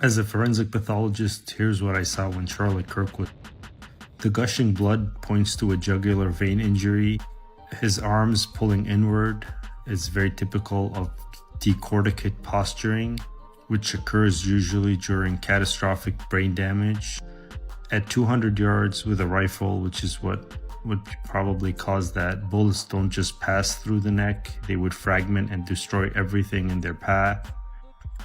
As a forensic pathologist, here's what I saw when Charlie Kirk was. The gushing blood points to a jugular vein injury. His arms pulling inward is very typical of decorticate posturing, which occurs usually during catastrophic brain damage. At 200 yards with a rifle, which is what would probably cause that, bullets don't just pass through the neck, they would fragment and destroy everything in their path.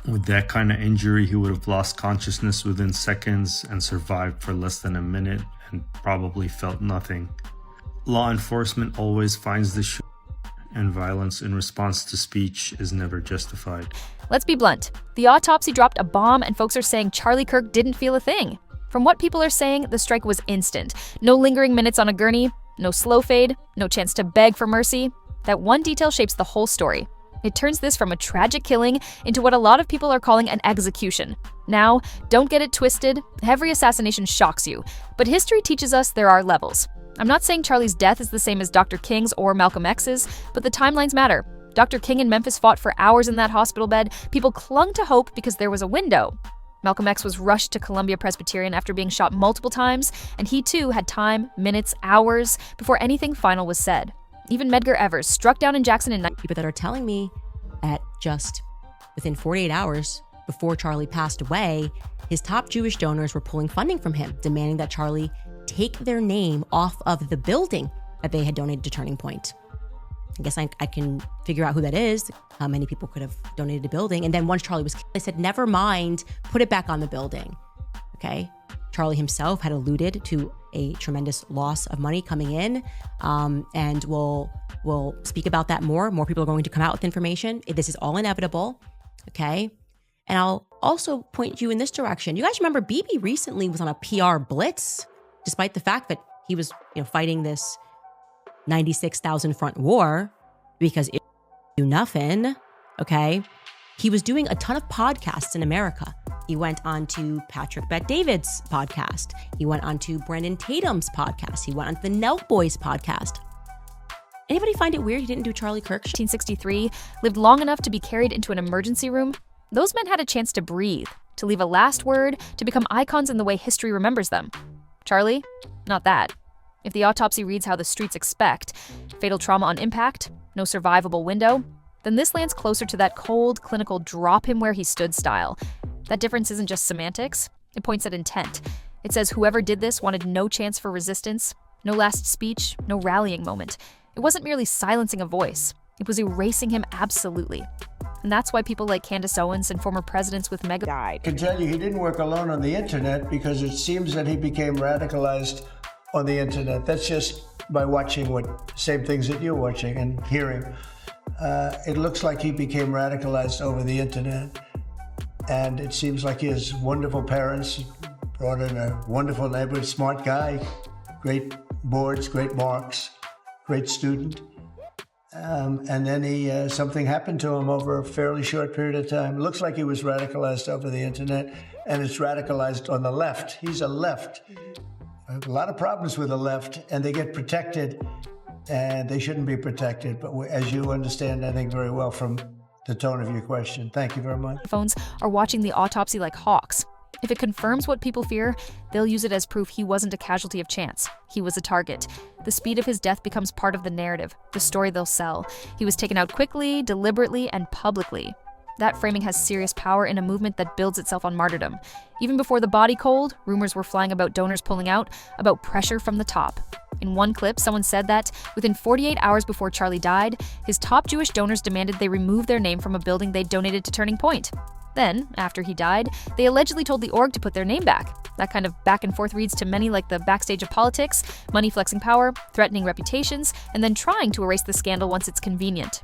With that kind of injury, he would have lost consciousness within seconds and survived for less than a minute and probably felt nothing. Law enforcement always finds the shooter, and violence in response to speech is never justified. Let's be blunt. The autopsy dropped a bomb and folks are saying Charlie Kirk didn't feel a thing. From what people are saying, the strike was instant. No lingering minutes on a gurney, no slow fade, no chance to beg for mercy. That one detail shapes the whole story. It turns this from a tragic killing into what a lot of people are calling an execution. Now, don't get it twisted, every assassination shocks you, but history teaches us there are levels. I'm not saying Charlie's death is the same as Dr. King's or Malcolm X's, but the timelines matter. Dr. King in Memphis fought for hours in that hospital bed. People clung to hope because there was a window. Malcolm X was rushed to Columbia Presbyterian after being shot multiple times, and he too had time, minutes, hours before anything final was said. Even Medgar Evers, struck down in Jackson in people that are telling me at just within 48 hours before Charlie passed away, his top Jewish donors were pulling funding from him, demanding that Charlie take their name off of the building that they had donated to Turning Point. I guess I can figure out who that is, how many people could have donated the building. And then once Charlie was killed, I said, never mind, put it back on the building. Okay. Charlie himself had alluded to a tremendous loss of money coming in, and we'll speak about that more. More people are going to come out with information. This is all inevitable, okay? And I'll also point you in this direction. You guys remember Bibi recently was on a PR blitz, despite the fact that he was, fighting this 96,000 front war because it do nothing, okay? He was doing a ton of podcasts in America. He went on to Patrick Bet-David's podcast. He went on to Brennan Tatum's podcast. He went on to the Nelk Boys podcast. Anybody find it weird he didn't do Charlie Kirk? 1963, lived long enough to be carried into an emergency room. Those men had a chance to breathe, to leave a last word, to become icons in the way history remembers them. Charlie? Not that. If the autopsy reads how the streets expect, fatal trauma on impact, no survivable window, then this lands closer to that cold, clinical drop him where he stood style. That difference isn't just semantics, it points at intent. It says whoever did this wanted no chance for resistance, no last speech, no rallying moment. It wasn't merely silencing a voice, it was erasing him absolutely. And that's why people like Candace Owens and former presidents with mega I can tell you he didn't work alone on the internet because it seems that he became radicalized on the internet. That's just by watching same things that you're watching and hearing. It looks like he became radicalized over the internet. And it seems like he has wonderful parents, brought in a wonderful neighborhood, smart guy, great boards, great marks, great student. And then something happened to him over a fairly short period of time. It looks like he was radicalized over the internet, and it's radicalized on the left. He's a left. I have a lot of problems with the left, and they get protected, and they shouldn't be protected. But as you understand, I think very well from the tone of your question. Thank you very much. Phones are watching the autopsy like hawks. If it confirms what people fear, they'll use it as proof he wasn't a casualty of chance. He was a target. The speed of his death becomes part of the narrative, the story they'll sell. He was taken out quickly, deliberately, and publicly. That framing has serious power in a movement that builds itself on martyrdom. Even before the body cold, rumors were flying about donors pulling out, about pressure from the top. In one clip, someone said that within 48 hours before Charlie died, his top Jewish donors demanded they remove their name from a building they donated to Turning Point. Then, after he died, they allegedly told the org to put their name back. That kind of back and forth reads to many like the backstage of politics, money flexing power, threatening reputations, and then trying to erase the scandal once it's convenient.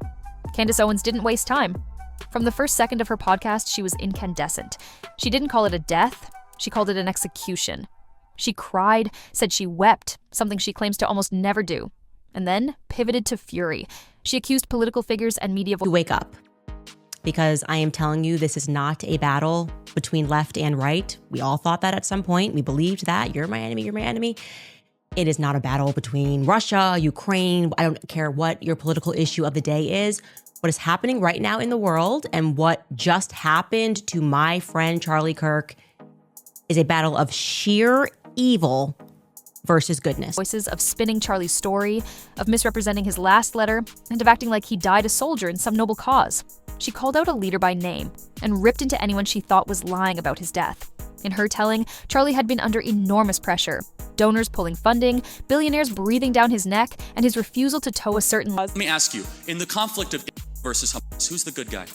Candace Owens didn't waste time. From the first second of her podcast, she was incandescent. She didn't call it a death, she called it an execution. She cried, said she wept, something she claims to almost never do, and then pivoted to fury. She accused political figures and media to wake up. Because I am telling you, this is not a battle between left and right. We all thought that at some point. We believed that. You're my enemy, you're my enemy. It is not a battle between Russia, Ukraine. I don't care what your political issue of the day is. What is happening right now in the world and what just happened to my friend Charlie Kirk is a battle of sheer evil versus goodness. Voices of spinning Charlie's story, of misrepresenting his last letter, and of acting like he died a soldier in some noble cause. She called out a leader by name and ripped into anyone she thought was lying about his death. In her telling, Charlie had been under enormous pressure. Donors pulling funding, billionaires breathing down his neck, and his refusal to toe a certain line. Let me ask you, in the conflict of versus Hamas, who's the good guy?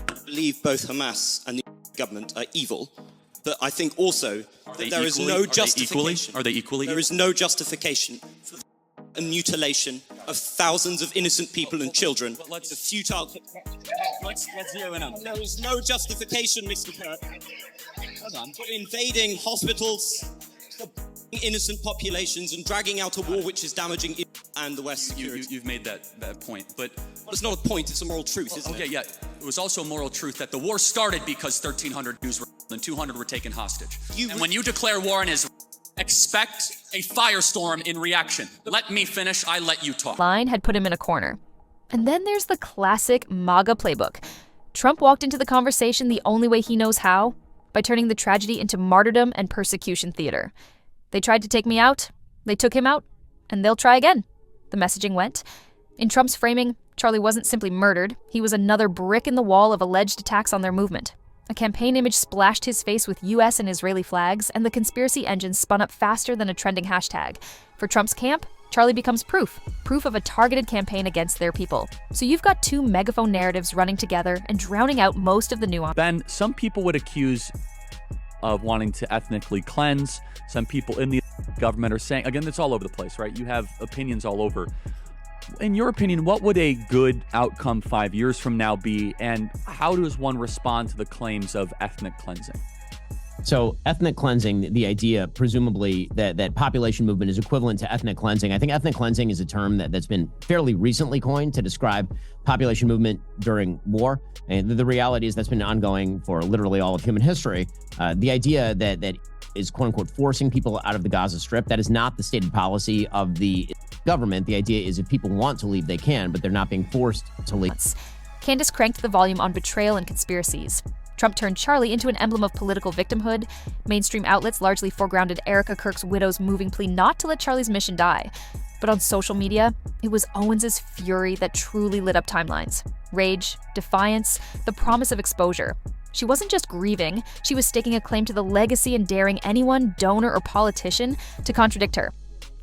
I believe both Hamas and the government are evil, but I think also that there is no justification. Are they equally? There is no justification for the mutilation of thousands of innocent people and children. But let's futile. let's zero in on. There is no justification, Mr. Kirk, for invading hospitals, for innocent populations, and dragging out a war which is damaging Israel and the West security. You've made that point, but It's not a point; it's a moral truth, isn't it? okay, yeah. It was also a moral truth that the war started because 1,300 Jews were and 200 were taken hostage. And when you declare war on Israel, expect a firestorm in reaction. Let me finish. I let you talk. Line had put him in a corner. And then there's the classic MAGA playbook. Trump walked into the conversation the only way he knows how, by turning the tragedy into martyrdom and persecution theater. They tried to take me out, they took him out, and they'll try again. The messaging went. In Trump's framing, Charlie wasn't simply murdered, he was another brick in the wall of alleged attacks on their movement. A campaign image splashed his face with US and Israeli flags, and the conspiracy engine spun up faster than a trending hashtag. For Trump's camp, Charlie becomes proof of a targeted campaign against their people. So you've got two megaphone narratives running together and drowning out most of the nuance. Ben, some people would accuse of wanting to ethnically cleanse. Some people in the government are saying, again, it's all over the place, right? You have opinions all over. In your opinion, what would a good outcome 5 years from now be, and how does one respond to the claims of ethnic cleansing? So ethnic cleansing, the idea, presumably, that population movement is equivalent to ethnic cleansing. I think ethnic cleansing is a term that's been fairly recently coined to describe population movement during war. And the reality is that's been ongoing for literally all of human history. The idea that is, quote unquote, forcing people out of the Gaza Strip, that is not the stated policy of the government. The idea is if people want to leave, they can, but they're not being forced to leave. Candace cranked the volume on betrayal and conspiracies. Trump turned Charlie into an emblem of political victimhood. Mainstream outlets largely foregrounded Erica Kirk's widow's moving plea not to let Charlie's mission die. But on social media, it was Owens' fury that truly lit up timelines. Rage, defiance, the promise of exposure. She wasn't just grieving, she was staking a claim to the legacy and daring anyone, donor, or politician to contradict her.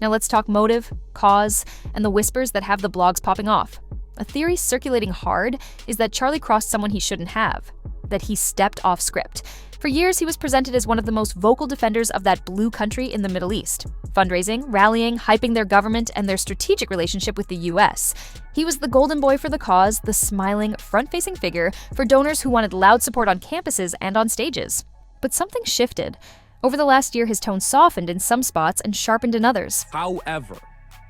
Now let's talk motive, cause, and the whispers that have the blogs popping off. A theory circulating hard is that Charlie crossed someone he shouldn't have, that he stepped off script. For years, he was presented as one of the most vocal defenders of that blue country in the Middle East, fundraising, rallying, hyping their government and their strategic relationship with the US. He was the golden boy for the cause, the smiling, front-facing figure for donors who wanted loud support on campuses and on stages. But something shifted. Over the last year, his tone softened in some spots and sharpened in others. However,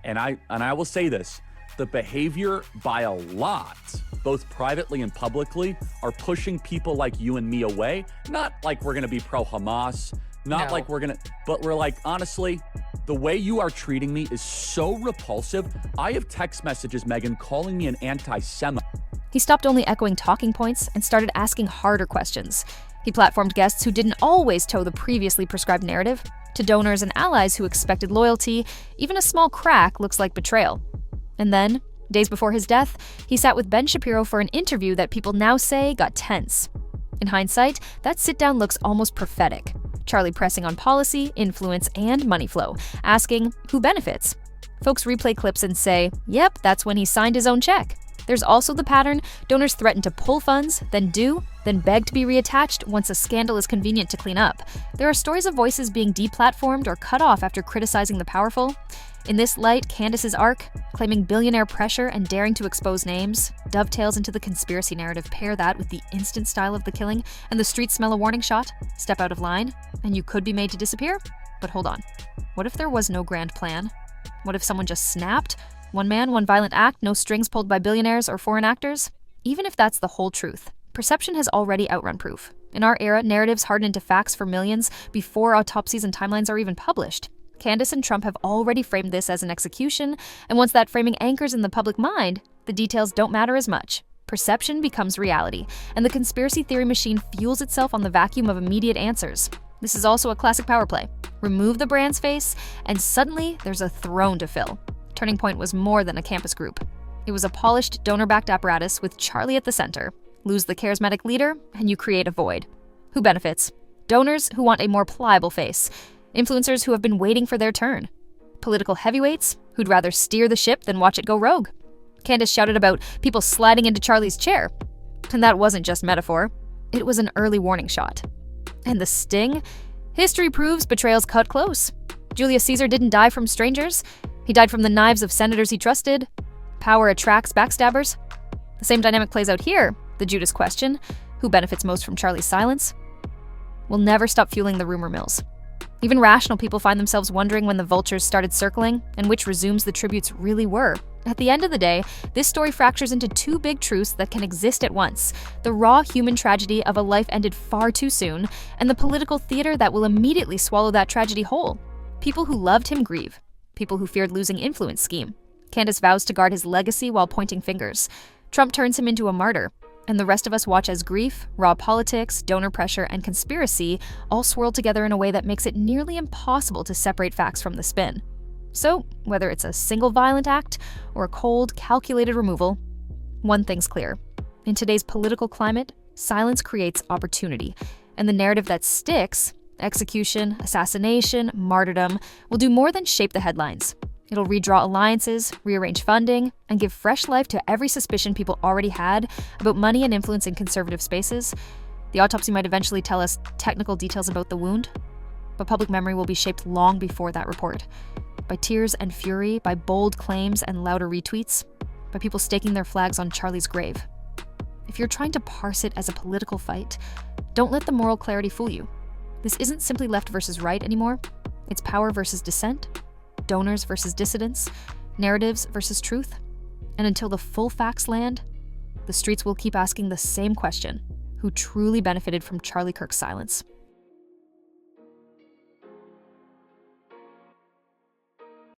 and I will say this, the behavior by a lot, both privately and publicly, are pushing people like you and me away. Not like we're gonna be pro-Hamas, not like we're gonna, but we're like, honestly, the way you are treating me is so repulsive. I have text messages, Megan, calling me an anti-Semite. He stopped only echoing talking points and started asking harder questions. He platformed guests who didn't always toe the previously prescribed narrative. To donors and allies who expected loyalty, even a small crack looks like betrayal. And then, days before his death, he sat with Ben Shapiro for an interview that people now say got tense. In hindsight, that sit-down looks almost prophetic. Charlie pressing on policy, influence, and money flow, asking who benefits. Folks replay clips and say, yep, that's when he signed his own check. There's also the pattern: donors threaten to pull funds, then beg to be reattached once a scandal is convenient to clean up. There are stories of voices being deplatformed or cut off after criticizing the powerful. In this light, Candace's arc, claiming billionaire pressure and daring to expose names, dovetails into the conspiracy narrative. Pair that with the instant style of the killing, and the streets smell a warning shot. Step out of line, and you could be made to disappear. But hold on. What if there was no grand plan? What if someone just snapped? One man, one violent act, no strings pulled by billionaires or foreign actors? Even if that's the whole truth, perception has already outrun proof. In our era, narratives harden into facts for millions before autopsies and timelines are even published. Candace and Trump have already framed this as an execution, and once that framing anchors in the public mind, the details don't matter as much. Perception becomes reality, and the conspiracy theory machine fuels itself on the vacuum of immediate answers. This is also a classic power play. Remove the brand's face, and suddenly there's a throne to fill. Turning Point was more than a campus group. It was a polished, donor-backed apparatus with Charlie at the center. Lose the charismatic leader, and you create a void. Who benefits? Donors who want a more pliable face. Influencers who have been waiting for their turn. Political heavyweights who'd rather steer the ship than watch it go rogue. Candace shouted about people sliding into Charlie's chair. And that wasn't just metaphor. It was an early warning shot. And the sting? History proves betrayals cut close. Julius Caesar didn't die from strangers. He died from the knives of senators he trusted. Power attracts backstabbers. The same dynamic plays out here. The Judas question. Who benefits most from Charlie's silence? Will never stop fueling the rumor mills. Even rational people find themselves wondering when the vultures started circling and which resumes the tributes really were. At the end of the day, this story fractures into two big truths that can exist at once: the raw human tragedy of a life ended far too soon, and the political theater that will immediately swallow that tragedy whole. People who loved him grieve. People who feared losing influence scheme. Candace vows to guard his legacy while pointing fingers. Trump turns him into a martyr. And the rest of us watch as grief, raw politics, donor pressure, and conspiracy all swirl together in a way that makes it nearly impossible to separate facts from the spin. So, whether it's a single violent act or a cold, calculated removal, one thing's clear. In today's political climate, silence creates opportunity, and the narrative that sticks, execution, assassination, martyrdom, will do more than shape the headlines. It'll redraw alliances, rearrange funding, and give fresh life to every suspicion people already had about money and influence in conservative spaces. The autopsy might eventually tell us technical details about the wound, but public memory will be shaped long before that report. By tears and fury, by bold claims and louder retweets, by people staking their flags on Charlie's grave. If you're trying to parse it as a political fight, don't let the moral clarity fool you. This isn't simply left versus right anymore. It's power versus dissent, donors versus dissidents, narratives versus truth. And until the full facts land, the streets will keep asking the same question: who truly benefited from Charlie Kirk's silence?